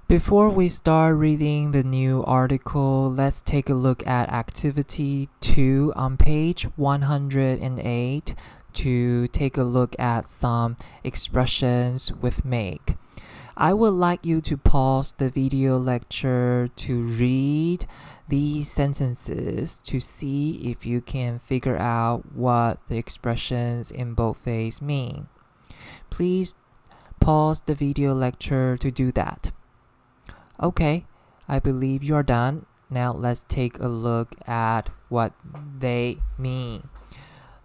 Before we start reading the new article, let's take a look at activity 2 on page 108 to take a look at some expressions with make. I would like you to pause the video lecture to read these sentences to see if you can figure out what the expressions in boldface mean. Please pause the video lecture to do that. Okay, I believe you're done. Now let's take a look at what they mean.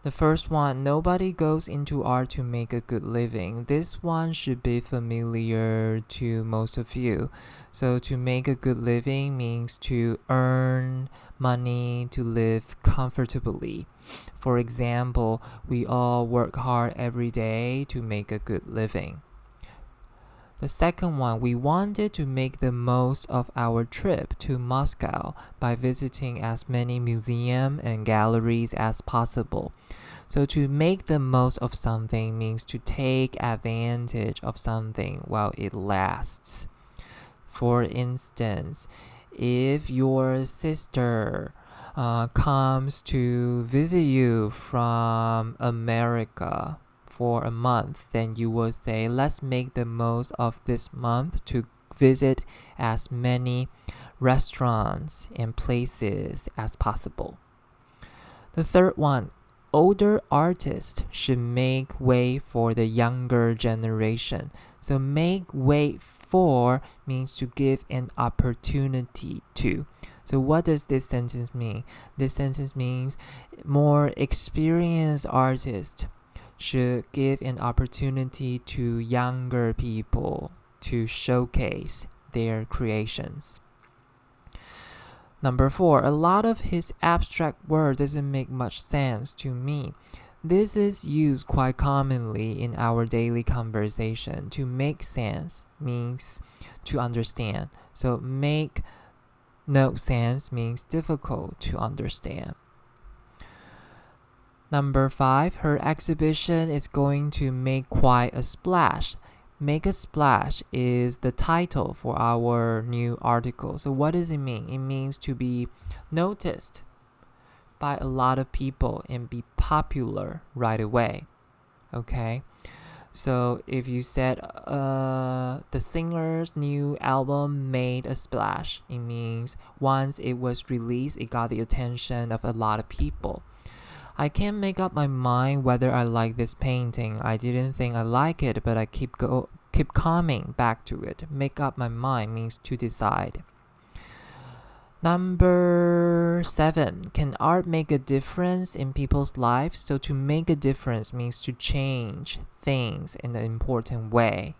The first one, nobody goes into art to make a good living. This one should be familiar to most of you. So to make a good living means to earn money to live comfortably. For example, we all work hard every day to make a good living. The second one, we wanted to make the most of our trip to Moscow by visiting as many museums and galleries as possible. So to make the most of something means to take advantage of something while it lasts. For instance, if your sister comes to visit you from America for a month, then you will say, let's make the most of this month to visit as many restaurants and places as possible. The third one, older artists should make way for the younger generation. So make way for means to give an opportunity to. So what does this sentence mean? This sentence means more experienced artists should give an opportunity to younger people to showcase their creations. Number 4, a lot of his abstract work doesn't make much sense to me. This is used quite commonly in our daily conversation. To make sense means to understand. So make no sense means difficult to understand. Number 5, her exhibition is going to make quite a splash. Make a splash is the title for our new article. So what does it mean? It means to be noticed by a lot of people and be popular right away. Okay? So if you said the singer's new album made a splash, it means once it was released, it got the attention of a lot of people. I can't make up my mind whether I like this painting. I didn't think I like it, but I keep coming back to it. Make up my mind means to decide. Number 7, can art make a difference in people's lives? So to make a difference means to change things in an important way.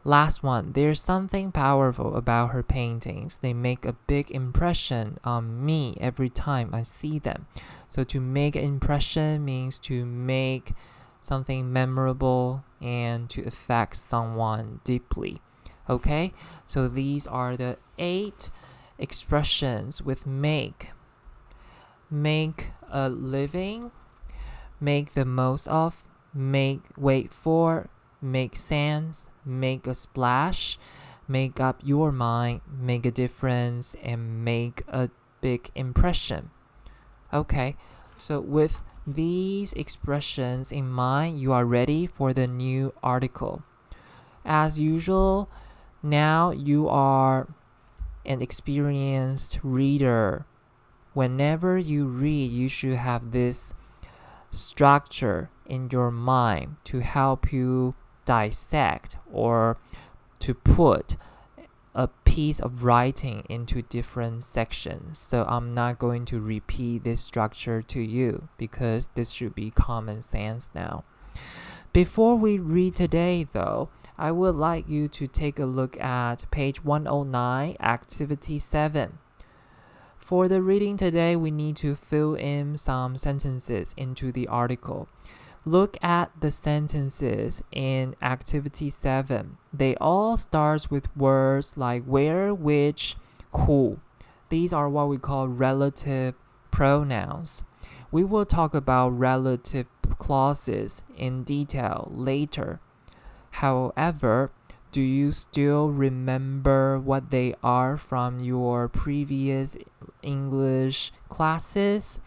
Last one, there's something powerful about her paintings. They make a big impression on me every time I see them. So to make an impression means to make something memorable and to affect someone deeply. Okay, so these are the 8 expressions with make. Make a living, make the most of, make wait for, make sense, make a splash, make up your mind, make a difference, and make a big impression. Okay, so with these expressions in mind, you are ready for the new article. As usual, now you are an experienced reader. Whenever you read, you should have this structure in your mind to help you dissect or to put a piece of writing into different sections. So I'm not going to repeat this structure to you because this should be common sense now. Before we read today though, I would like you to take a look at page 109, activity 7. For the reading today, we need to fill in some sentences into the article. Look at the sentences in activity 7. They all start with words like where, which, who. These are what we call relative pronouns. We will talk about relative clauses in detail later. However, do you still remember what they are from your previous English classes?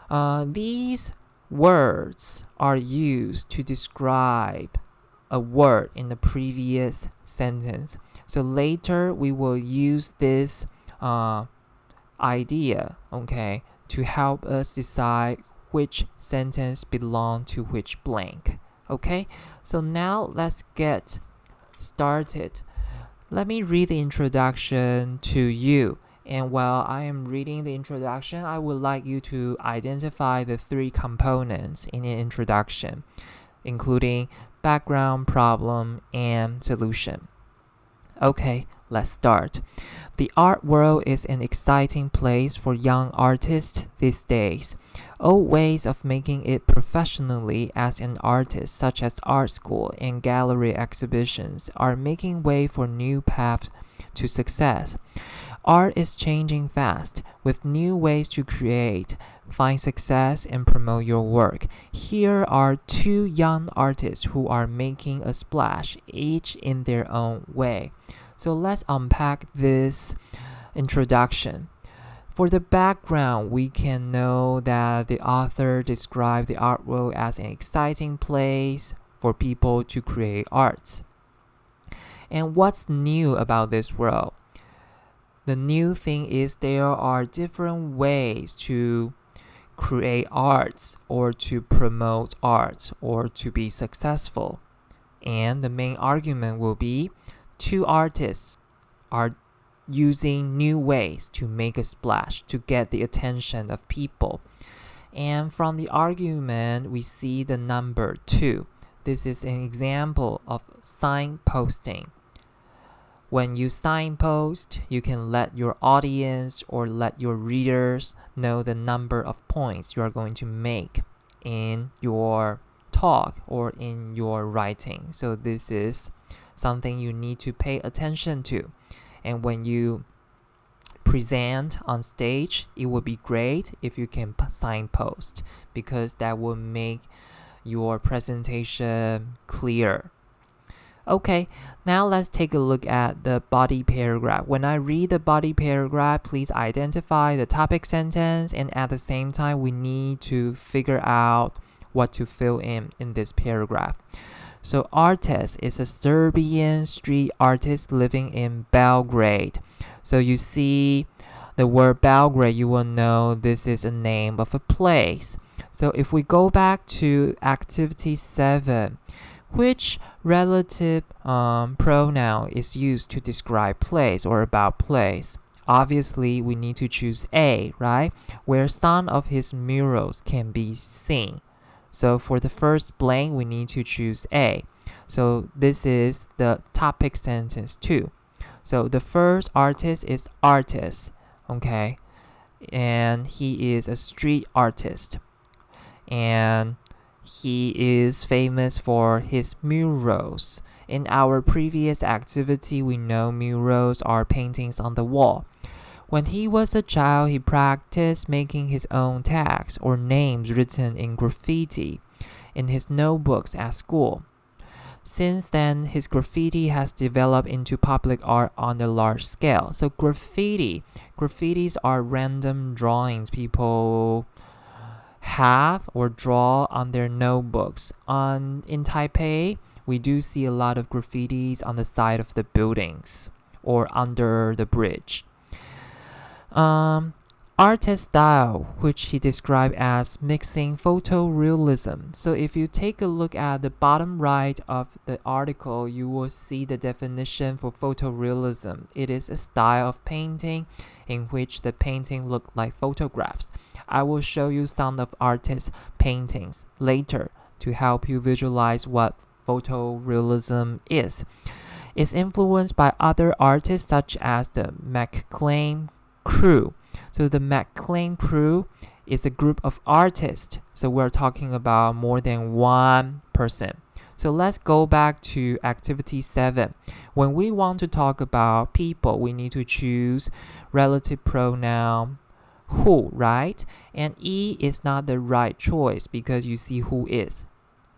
These words are used to describe a word in the previous sentence. So later we will use this idea, okay, to help us decide which sentence belong to which blank. Okay, so now let's get started. Let me read the introduction to you. And while I am reading the introduction, I would like you to identify the three components in the introduction, including background, problem, and solution. Okay, let's start. The art world is an exciting place for young artists these days. Old ways of making it professionally as an artist, such as art school and gallery exhibitions, are making way for new paths to success. Art is changing fast, with new ways to create, find success, and promote your work. Here are two young artists who are making a splash, each in their own way. So let's unpack this introduction. For the background, we can know that the author described the art world as an exciting place for people to create arts. And what's new about this world? The new thing is there are different ways to create arts or to promote art or to be successful. And the main argument will be two artists are using new ways to make a splash to get the attention of people. And from the argument, we see the number 2. This is an example of signposting. When you signpost, you can let your audience or let your readers know the number of points you are going to make in your talk or in your writing. So this is something you need to pay attention to. And when you present on stage, it would be great if you can signpost, because that will make your presentation clear. Okay, now let's take a look at the body paragraph. When I read the body paragraph, please identify the topic sentence, and at the same time, we need to figure out what to fill in this paragraph. So Artes is a Serbian street artist living in Belgrade. So you see the word Belgrade, you will know this is a name of a place. So if we go back to activity 7, which relative pronoun is used to describe place or about place? Obviously, we need to choose A, right? Where some of his murals can be seen. So for the first blank, we need to choose A. So this is the topic sentence 2. So the first artist is artist, okay? And he is a street artist. And he is famous for his murals. In our previous activity, we know murals are paintings on the wall. When he was a child, he practiced making his own tags or names written in graffiti in his notebooks at school. Since then, his graffiti has developed into public art on a large scale. So graffitis are random drawings people have or draw on their notebooks. In Taipei, we do see a lot of graffitis on the side of the buildings or under the bridge. Artist style, which he described as mixing photorealism. So if you take a look at the bottom right of the article, you will see the definition for photorealism. It is a style of painting in which the painting look like photographs. I will show you some of artists' paintings later to help you visualize what photorealism is. It's influenced by other artists such as the McLean crew. So the McLean crew is a group of artists. So we're talking about more than one person. So let's go back to activity 7. When we want to talk about people, we need to choose relative pronoun who, right? And E is not the right choice because you see who is.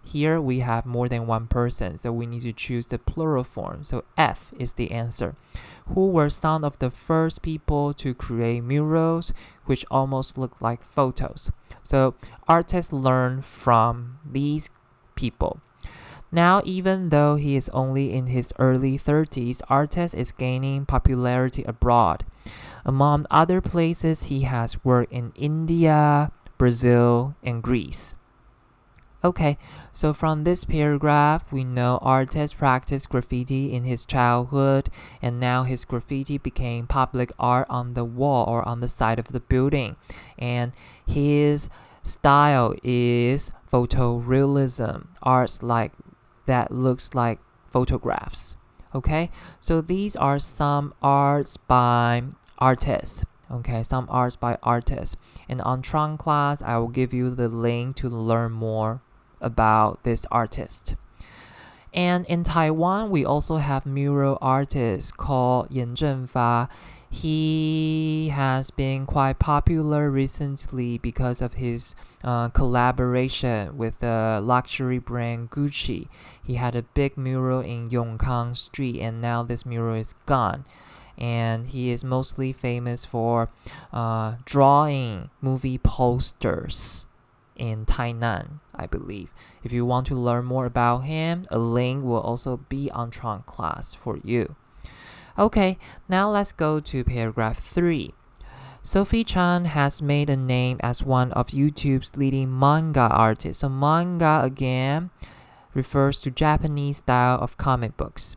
Here we have more than one person, so we need to choose the plural form. So F is the answer. Who were some of the first people to create murals, which almost look like photos? So artists learn from these people. Now, even though he is only in his early 30s, artist is gaining popularity abroad. Among other places, he has worked in India, Brazil, and Greece. Okay, so from this paragraph, we know artist practiced graffiti in his childhood, and now his graffiti became public art on the wall or on the side of the building. And his style is photorealism, arts like that looks like photographs. Okay, so these are some arts by artists. Okay, some arts by artists. And on Tron class, I will give you the link to learn more about this artist. And in Taiwan, we also have mural artist called Yan Zhenfa. He has been quite popular recently because of his collaboration with the luxury brand Gucci. He had a big mural in Yongkang Street, and now this mural is gone. And he is mostly famous for drawing movie posters in Tainan, I believe. If you want to learn more about him, a link will also be on Tron class for you. Okay, now let's go to paragraph 3. Sophie Chan has made a name as one of YouTube's leading manga artists. So manga, again, refers to Japanese style of comic books.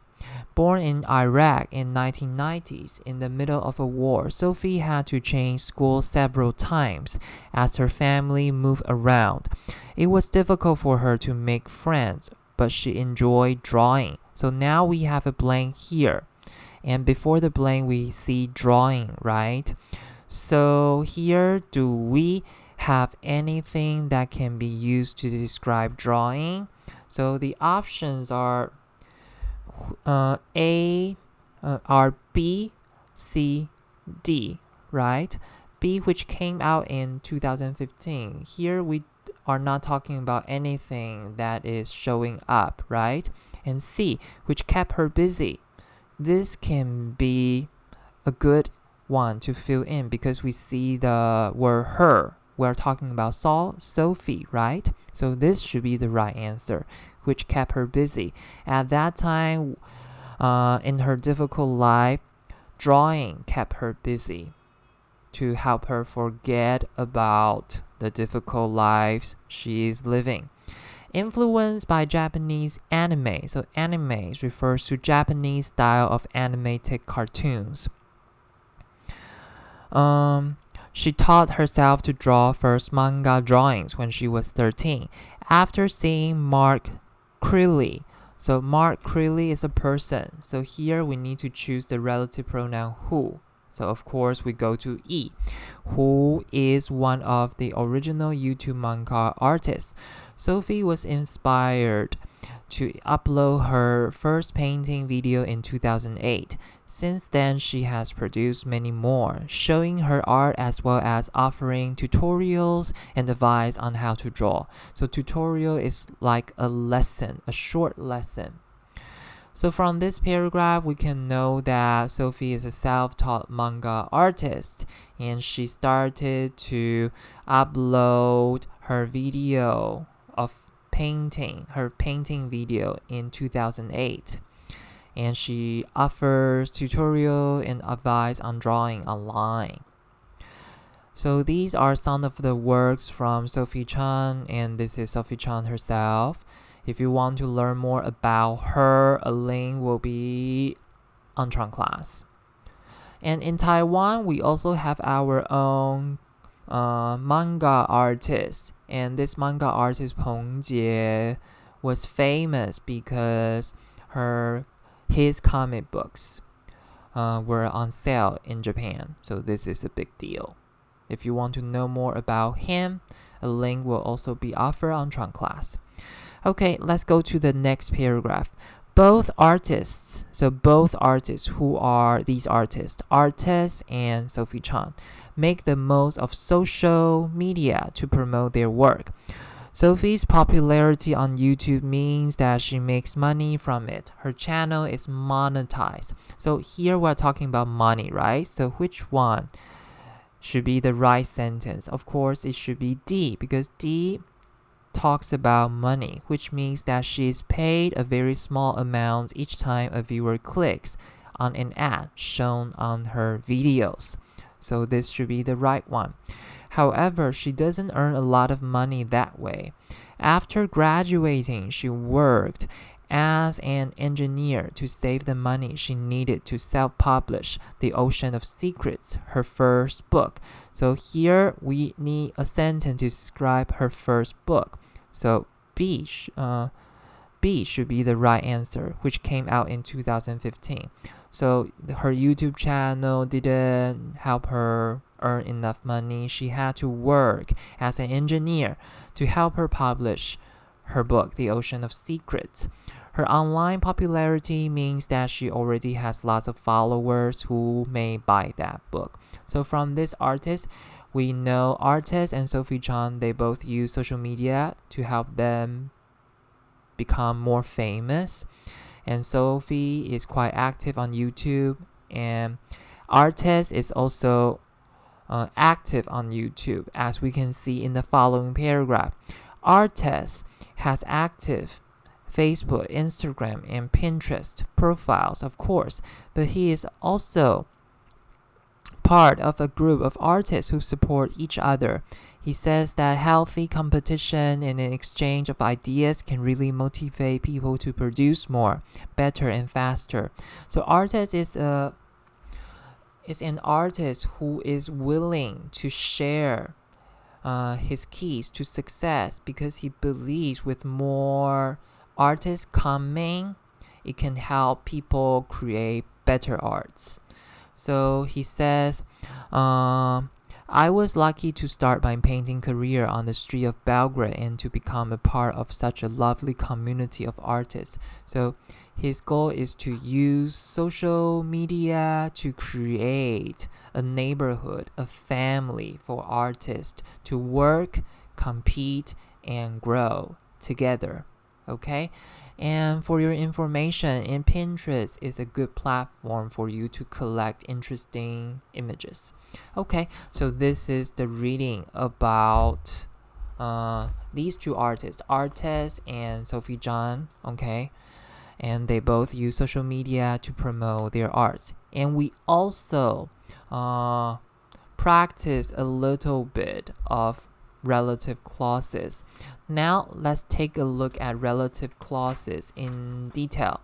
Born in Iraq in 1990s, in the middle of a war, Sophie had to change school several times as her family moved around. It was difficult for her to make friends, but she enjoyed drawing. So now we have a blank here. And before the blank, we see drawing, right? So here, do we have anything that can be used to describe drawing? So the options are are B, C, D, right? B, which came out in 2015. Here we are not talking about anything that is showing up, right? And C, which kept her busy. This can be a good one to fill in because we see the word her. We're talking about Sophie, right? So this should be the right answer, which kept her busy. At that time, in her difficult life, drawing kept her busy to help her forget about the difficult lives she is living. Influenced by Japanese anime. So anime refers to Japanese style of animated cartoons. She taught herself to draw first manga drawings when she was 13. After seeing Mark Creeley. So Mark Creeley is a person. So here we need to choose the relative pronoun who. So of course we go to E, who is one of the original YouTube manga artists. Sophie was inspired to upload her first painting video in 2008. Since then, she has produced many more, showing her art as well as offering tutorials and advice on how to draw. So tutorial is like a lesson, a short lesson. So from this paragraph, we can know that Sophie is a self-taught manga artist, and she started to upload her video of her painting video in 2008. And she offers tutorial and advice on drawing online. So these are some of the works from Sophie Chan, and this is Sophie Chan herself. If you want to learn more about her, a link will be on Tron class. And in Taiwan, we also have our own manga artist. And this manga artist, Peng Jie, was famous because his comic books were on sale in Japan. So this is a big deal. If you want to know more about him, a link will also be offered on Tron class. Okay, let's go to the next paragraph. Both artists, who are these artists, Artist and Sophie Chan, make the most of social media to promote their work. Sophie's popularity on YouTube means that she makes money from it. Her channel is monetized. So here we're talking about money, right? So which one should be the right sentence? Of course, it should be D, because D talks about money, which means that she is paid a very small amount each time a viewer clicks on an ad shown on her videos. So this should be the right one. However, she doesn't earn a lot of money that way. After graduating, she worked as an engineer to save the money she needed to self-publish The Ocean of Secrets, her first book. So here we need a sentence to describe her first book. So B should be the right answer, which came out in 2015. So her YouTube channel didn't help her earn enough money. She had to work as an engineer to help her publish her book, The Ocean of Secrets. Her online popularity means that she already has lots of followers who may buy that book. So from this artist, we know artist and Sophie Chang, they both use social media to help them become more famous. And Sophie is quite active on YouTube, and artist is also active on YouTube, as we can see in the following paragraph. Artist has active Facebook, Instagram, and Pinterest profiles, of course, but he is also part of a group of artists who support each other. He says that healthy competition and an exchange of ideas can really motivate people to produce more, better, and faster. So artist is an artist who is willing to share his keys to success, because he believes with more artists coming, it can help people create better arts. So he says, I was lucky to start my painting career on the street of Belgrade and to become a part of such a lovely community of artists. So his goal is to use social media to create a neighborhood, a family for artists to work, compete, and grow together. Okay? And for your information, in Pinterest is a good platform for you to collect interesting images. Okay, so this is the reading about these two artists, Artist and Sophie Chang. Okay, and they both use social media to promote their arts. And we also practice a little bit of relative clauses. Now let's take a look at relative clauses in detail.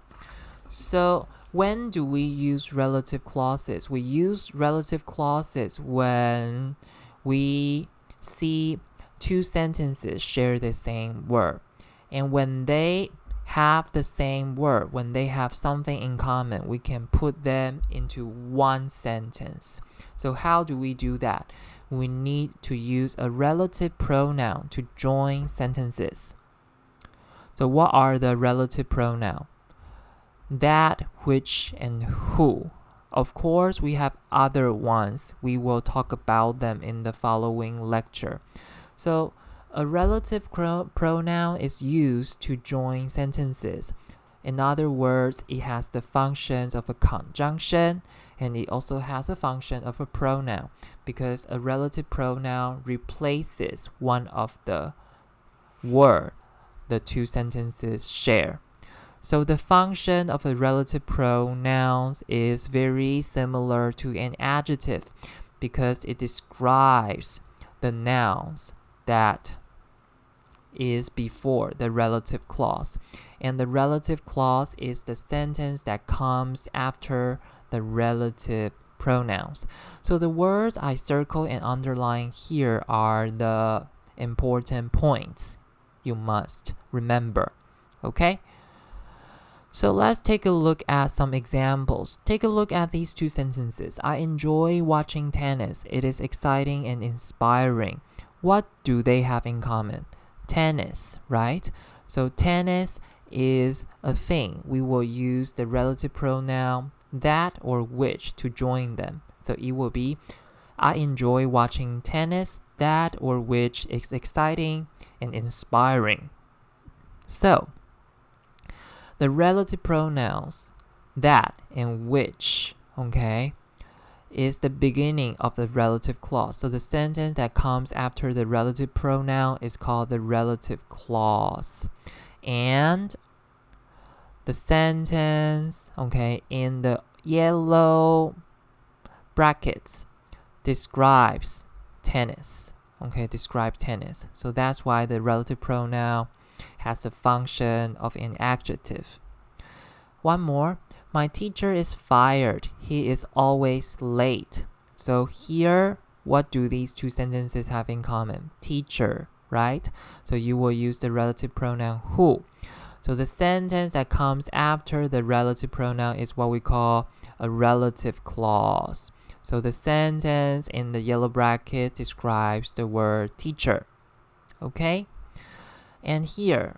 So when do we use relative clauses? We use relative clauses when we see two sentences share the same word, and when they have the same word, when they have something in common, we can put them into one sentence. So how do we do that? We need to use a relative pronoun to join sentences. So what are the relative pronouns? That, which, and who. Of course, we have other ones. We will talk about them in the following lecture. So a relative pronoun is used to join sentences. In other words, it has the functions of a conjunction, and it also has a function of a pronoun, because a relative pronoun replaces one of the word the two sentences share. So the function of a relative pronoun is very similar to an adjective, because it describes the nouns that is before the relative clause. And the relative clause is the sentence that comes after the relative pronouns. So the words I circle and underline here are the important points you must remember. Okay? So let's take a look at some examples. Take a look at these two sentences. I enjoy watching tennis. It is exciting and inspiring. What do they have in common? Tennis, right? So tennis is a thing. We will use the relative pronoun that or which to join them. So it will be, I enjoy watching tennis. that or which is exciting and inspiring. So, the relative pronouns that and which, okay, is the beginning of the relative clause. So the sentence that comes after the relative pronoun is called the relative clause. And the sentence, okay, in the yellow brackets describes tennis. Okay, describe tennis. So that's why the relative pronoun has the function of an adjective. One more. My teacher is fired. He is always late. So here, what do these two sentences have in common? Teacher, right? So you will use the relative pronoun who. So the sentence that comes after the relative pronoun is what we call a relative clause. So the sentence in the yellow bracket describes the word teacher. Okay? And here,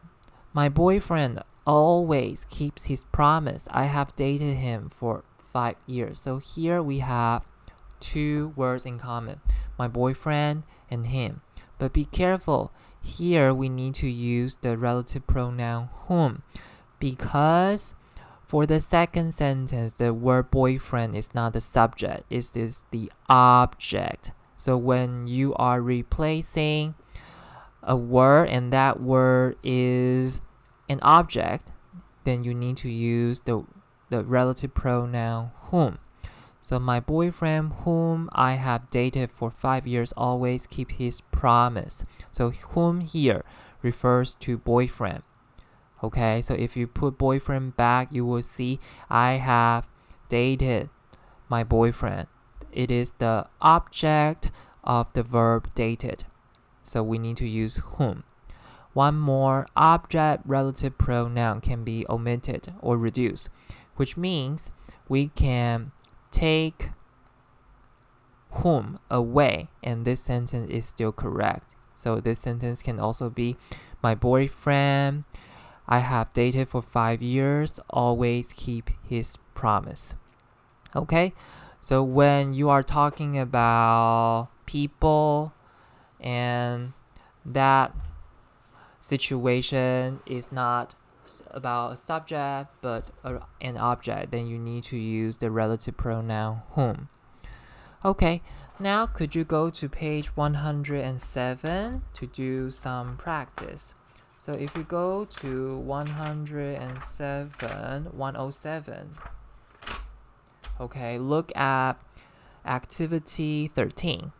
my boyfriend always keeps his promise. I have dated him for 5 years. So here we have two words in common, my boyfriend and him. But be careful, here we need to use the relative pronoun whom, because for the second sentence, the word boyfriend is not the subject, it is the object. So when you are replacing a word and that word is an object, then you need to use the relative pronoun whom. So my boyfriend whom I have dated for 5 years always keep his promise. So whom here refers to boyfriend. Okay, so if you put boyfriend back, you will see I have dated my boyfriend. It is the object of the verb dated. So we need to use whom. One more, object relative pronoun can be omitted or reduced, which means we can take whom away and this sentence is still correct. So this sentence can also be my boyfriend I have dated for 5 years always keep his promise. Okay, so when you are talking about people and that situation is not about a subject but an object, then you need to use the relative pronoun whom. Okay, now could you go to page 107 to do some practice? So if you go to 107, okay, look at activity 13.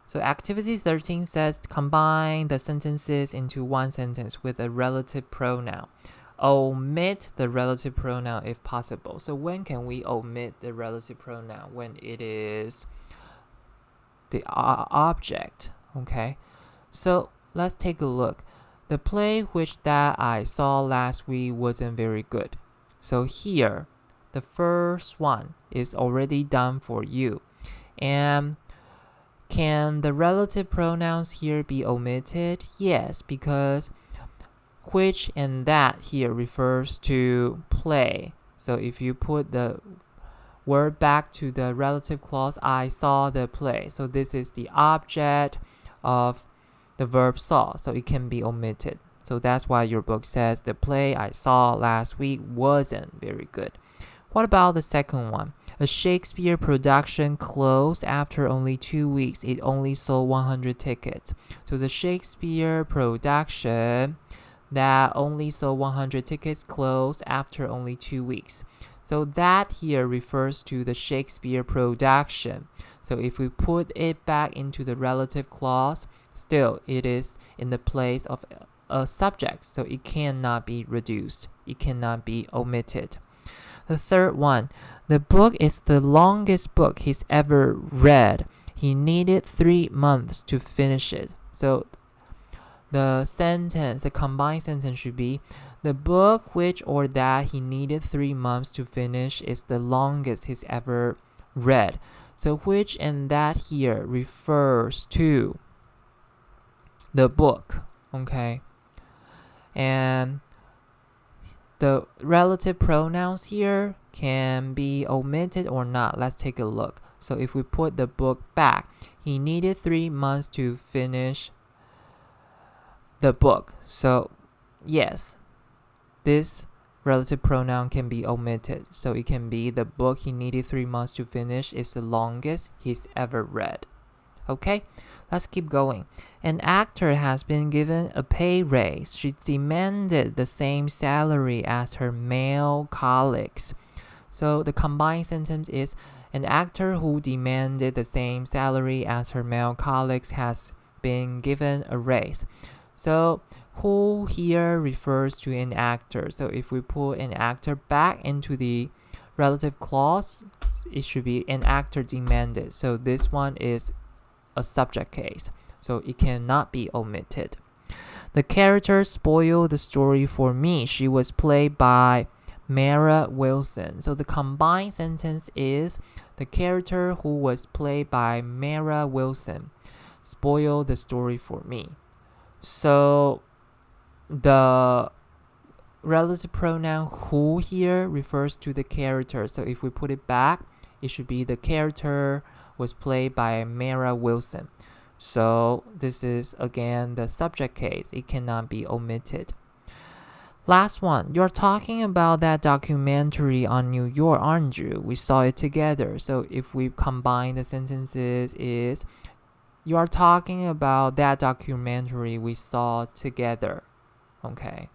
So activity 13 says combine the sentences into one sentence with a relative pronoun. Omit the relative pronoun if possible. So when can we omit the relative pronoun? When it is the object, okay? So let's take a look. The play which that I saw last week wasn't very good. So here, the first one is already done for you. And can the relative pronouns here be omitted? Yes, because which and that here refers to play. So if you put the word back to the relative clause, I saw the play. So this is the object of the verb saw, so it can be omitted. So that's why your book says the play I saw last week wasn't very good. What about the second one? A Shakespeare production closed after only 2 weeks. It only sold 100 tickets. So the Shakespeare production that only sold 100 tickets closed after only 2 weeks. So that here refers to the Shakespeare production. So if we put it back into the relative clause, still it is in the place of a subject. So it cannot be reduced. It cannot be omitted. The third one, the book is the longest book he's ever read. He needed 3 months to finish it. So the combined sentence should be, the book which or that he needed 3 months to finish is the longest he's ever read. So which and that here refers to the book, okay? And the relative pronouns here can be omitted or not. Let's take a look. So if we put the book back, he needed 3 months to finish the book. So yes, this relative pronoun can be omitted. So it can be the book he needed 3 months to finish is the longest he's ever read. Okay, let's keep going. An actor has been given a pay raise. She demanded the same salary as her male colleagues. So the combined sentence is an actor who demanded the same salary as her male colleagues has been given a raise. So who here refers to an actor. So if we put an actor back into the relative clause, it should be an actor demanded. So this one is a subject case, so it cannot be omitted. The character spoiled the story for me. She was played by Mara Wilson. So the combined sentence is the character who was played by Mara Wilson spoiled the story for me. So the relative pronoun who here refers to the character. So if we put it back, it should be the character was played by Mara Wilson. So this is again the subject case. It cannot be omitted. Last one. You're talking about that documentary on New York, aren't you? We saw it together. So if we combine the sentences is you are talking about that documentary we saw together. Okay.